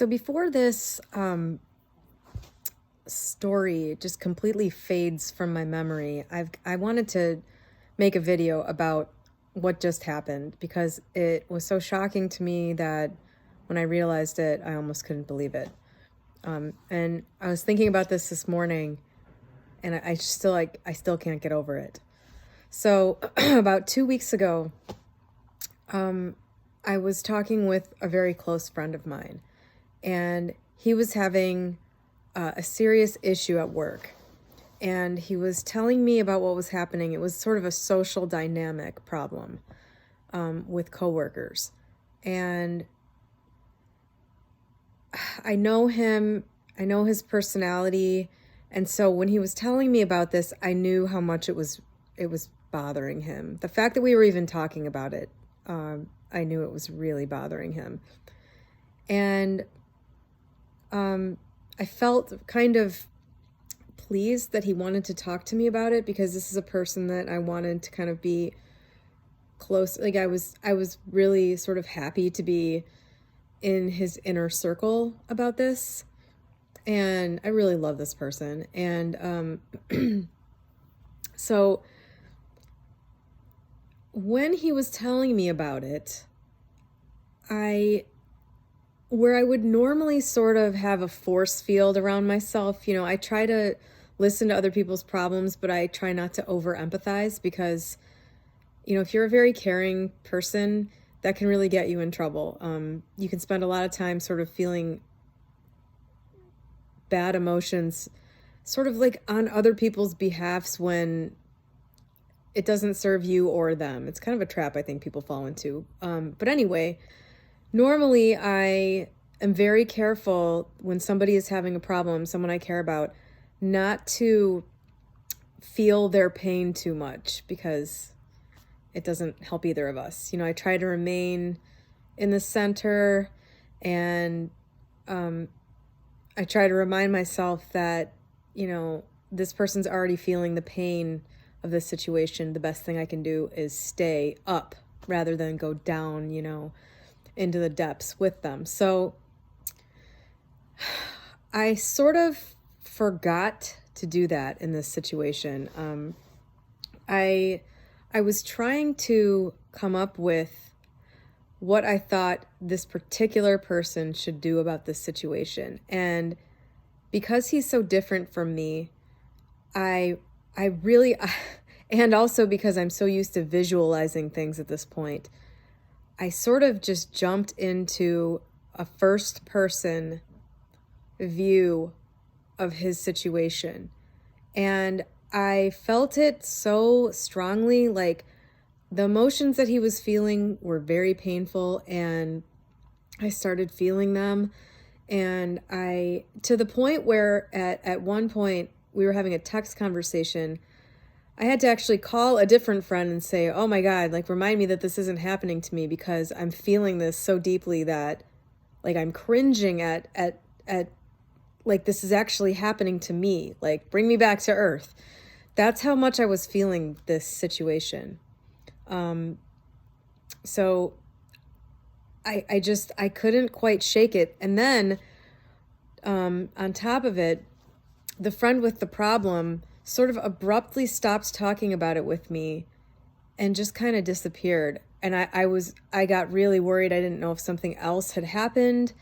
So before this story just completely fades from my memory, I wanted to make a video about what just happened because it was so shocking to me that when I realized it, I almost couldn't believe it. And I was thinking about this morning, and I still can't get over it. So about 2 weeks ago, I was talking with a very close friend of mine, and he was having a serious issue at work. And he was telling me about what was happening. It was sort of a social dynamic problem with coworkers. And I know him, I know his personality. And so when he was telling me about this, I knew how much it was bothering him. The fact that we were even talking about it, I knew it was really bothering him. And I felt kind of pleased that he wanted to talk to me about it, because this is a person that I wanted to kind of be close. Like I was really sort of happy to be in his inner circle about this. And I really love this person. And so when he was telling me about it, where I would normally sort of have a force field around myself, I try to listen to other people's problems, but I try not to over empathize, because, if you're a very caring person, that can really get you in trouble. You can spend a lot of time sort of feeling bad emotions, sort of like on other people's behalfs, when it doesn't serve you or them. It's kind of a trap I think people fall into. But anyway, normally I am very careful when somebody is having a problem, someone I care about, not to feel their pain too much, because it doesn't help either of us. I try to remain in the center, and I try to remind myself that, this person's already feeling the pain of this situation. The best thing I can do is stay up rather than go down, into the depths with them. So I sort of forgot to do that in this situation. I was trying to come up with what I thought this particular person should do about this situation. And because he's so different from me, I really, and also because I'm so used to visualizing things at this point, I sort of just jumped into a first person view of his situation. And I felt it so strongly, like the emotions that he was feeling were very painful, and I started feeling them. And to the point where at one point we were having a text conversation, I had to actually call a different friend and say, oh my God, like remind me that this isn't happening to me, because I'm feeling this so deeply that like I'm cringing at like this is actually happening to me. Like bring me back to earth. That's how much I was feeling this situation. So I couldn't quite shake it. And then on top of it, the friend with the problem sort of abruptly stopped talking about it with me and just kind of disappeared. And I got really worried. I didn't know if something else had happened.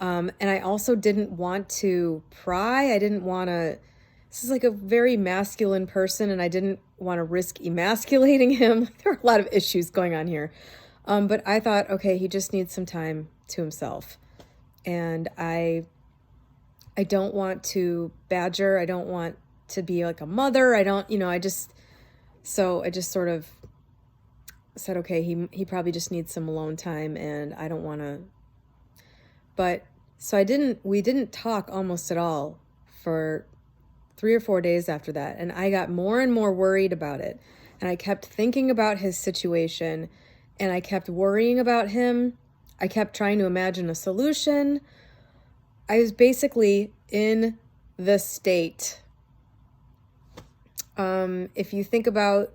And I also didn't want to pry. I didn't want to, this is like a very masculine person, and I didn't want to risk emasculating him. There are a lot of issues going on here. But I thought, okay, he just needs some time to himself. And I don't want to badger. I don't want to be like a mother. I just sort of said, okay, he probably just needs some alone time, and I don't want to. But so we didn't talk almost at all for 3 or 4 days after that. And I got more and more worried about it. And I kept thinking about his situation, and I kept worrying about him. I kept trying to imagine a solution. I was basically in the state. If you think about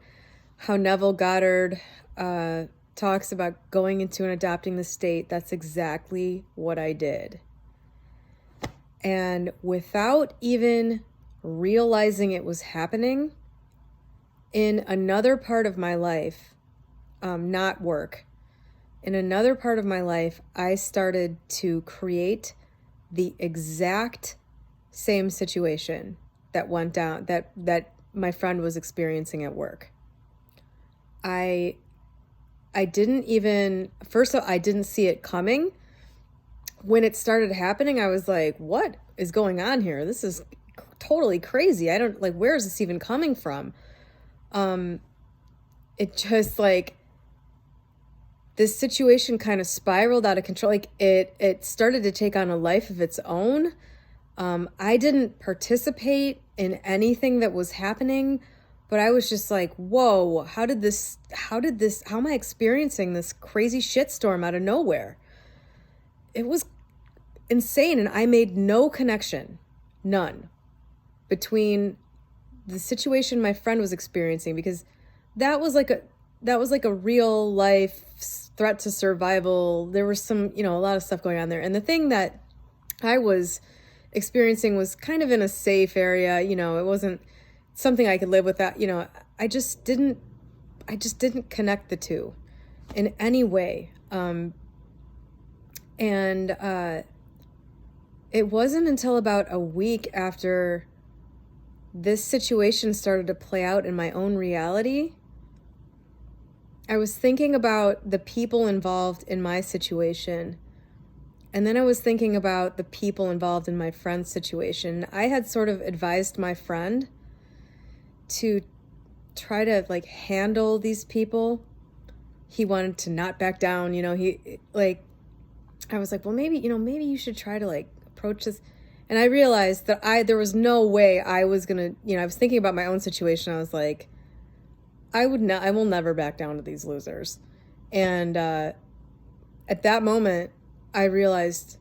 how Neville Goddard talks about going into and adopting the state, that's exactly what I did. And without even realizing it was happening, in another part of my life, not work, in another part of my life, I started to create the exact same situation that went down, that my friend was experiencing at work. I didn't even, first of all, I didn't see it coming. When it started happening, I was like, what is going on here? This is totally crazy. I don't, like, where is this even coming from? It just, like, this situation kind of spiraled out of control. Like, it started to take on a life of its own. I didn't participate in anything that was happening, but I was just like, whoa, how am I experiencing this crazy shitstorm out of nowhere? It was insane. And I made no connection, none, between the situation my friend was experiencing, because that was like a real life threat to survival. There was some, a lot of stuff going on there. And the thing that I was experiencing was kind of in a safe area. It wasn't something I could live with. That, I just didn't connect the two in any way. It wasn't until about a week after this situation started to play out in my own reality, I was thinking about the people involved in my situation. And then I was thinking about the people involved in my friend's situation. I had sort of advised my friend to try to, like, handle these people. He wanted to not back down. I was like, well, maybe you should try to, like, approach this. And I realized that there was no way I was going to, I was thinking about my own situation. I was like, I will never back down to these losers. And at that moment, I realized,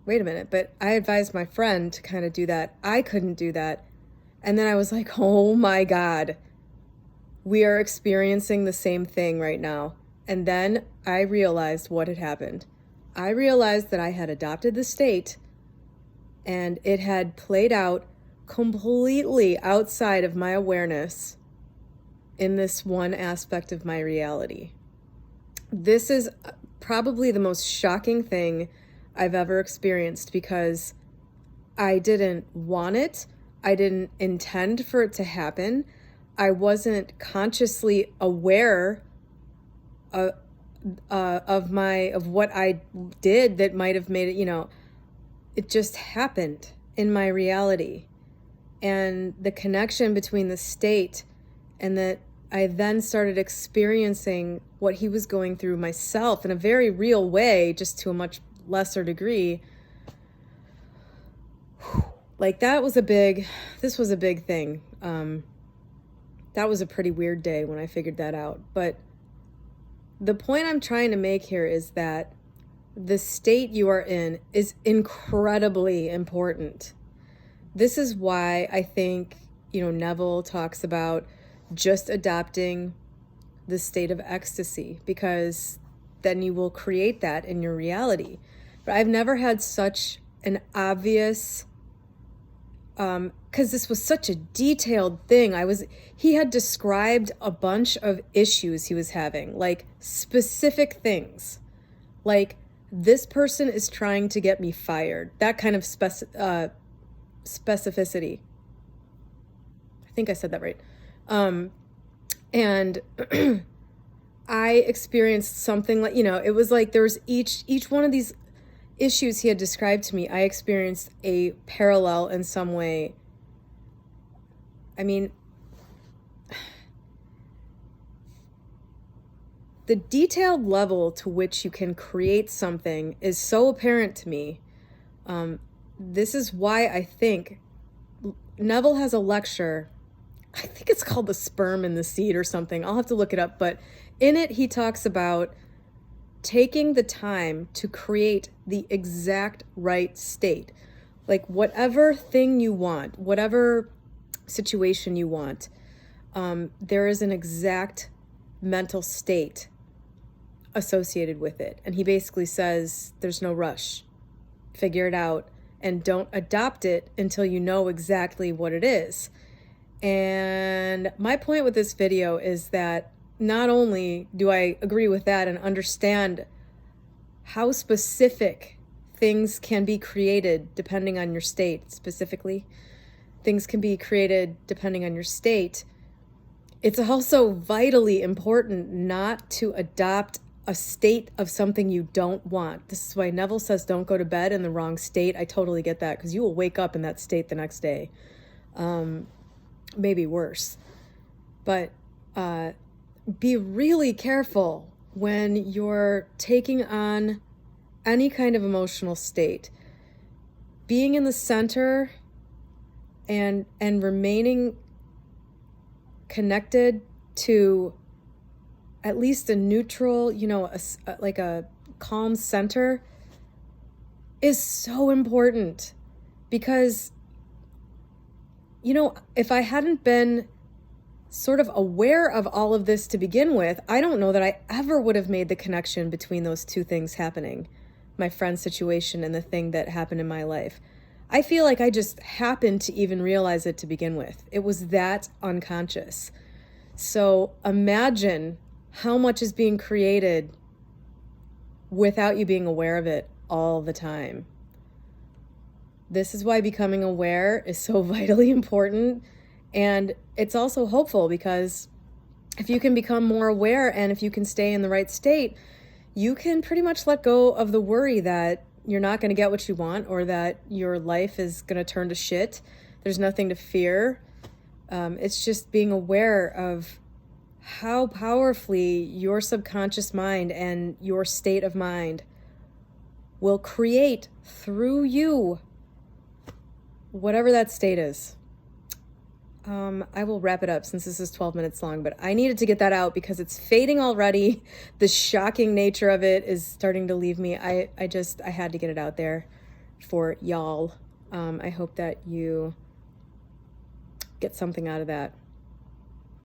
wait a minute, but I advised my friend to kind of do that. I couldn't do that. And then I was like, oh my God, we are experiencing the same thing right now. And then I realized what had happened. I realized that I had adopted the state, and it had played out completely outside of my awareness in this one aspect of my reality. This is probably the most shocking thing I've ever experienced, because I didn't want it. I didn't intend for it to happen. I wasn't consciously aware of what I did that might have made it, it just happened in my reality. And the connection between the state and that I then started experiencing what he was going through myself in a very real way, just to a much lesser degree. Like, this was a big thing. That was a pretty weird day when I figured that out. But the point I'm trying to make here is that the state you are in is incredibly important. This is why I think, Neville talks about just adopting the state of ecstasy, because then you will create that in your reality. But I've never had such an obvious, because this was such a detailed thing. He had described a bunch of issues he was having, like specific things, like, this person is trying to get me fired. That kind of specificity. I think I said that right. And I experienced something like, it was like there was each one of these issues he had described to me, I experienced a parallel in some way. I mean, the detailed level to which you can create something is so apparent to me. This is why I think Neville has a lecture. I think it's called The Sperm and the Seed or something. I'll have to look it up. But in it, he talks about taking the time to create the exact right state. Like, whatever thing you want, whatever situation you want, there is an exact mental state associated with it. And he basically says, there's no rush. Figure it out. and don't adopt it until you know exactly what it is. And my point with this video is that not only do I agree with that and understand how specific things can be created depending on your state, specifically, things can be created depending on your state, it's also vitally important not to adopt a state of something you don't want. This is why Neville says don't go to bed in the wrong state. I totally get that, because you will wake up in that state the next day. Maybe worse. But be really careful when you're taking on any kind of emotional state. Being in the center and remaining connected to at least a neutral, like a calm center is so important. Because, if I hadn't been sort of aware of all of this to begin with, I don't know that I ever would have made the connection between those two things happening, my friend's situation and the thing that happened in my life. I feel like I just happened to even realize it to begin with. It was that unconscious. So imagine how much is being created without you being aware of it all the time. This is why becoming aware is so vitally important. And it's also hopeful, because if you can become more aware and if you can stay in the right state, you can pretty much let go of the worry that you're not going to get what you want or that your life is going to turn to shit. There's nothing to fear. It's just being aware of how powerfully your subconscious mind and your state of mind will create through you whatever that state is. I will wrap it up since this is 12 minutes long, but I needed to get that out because it's fading already. The shocking nature of it is starting to leave me. I had to get it out there for y'all. I hope that you get something out of that.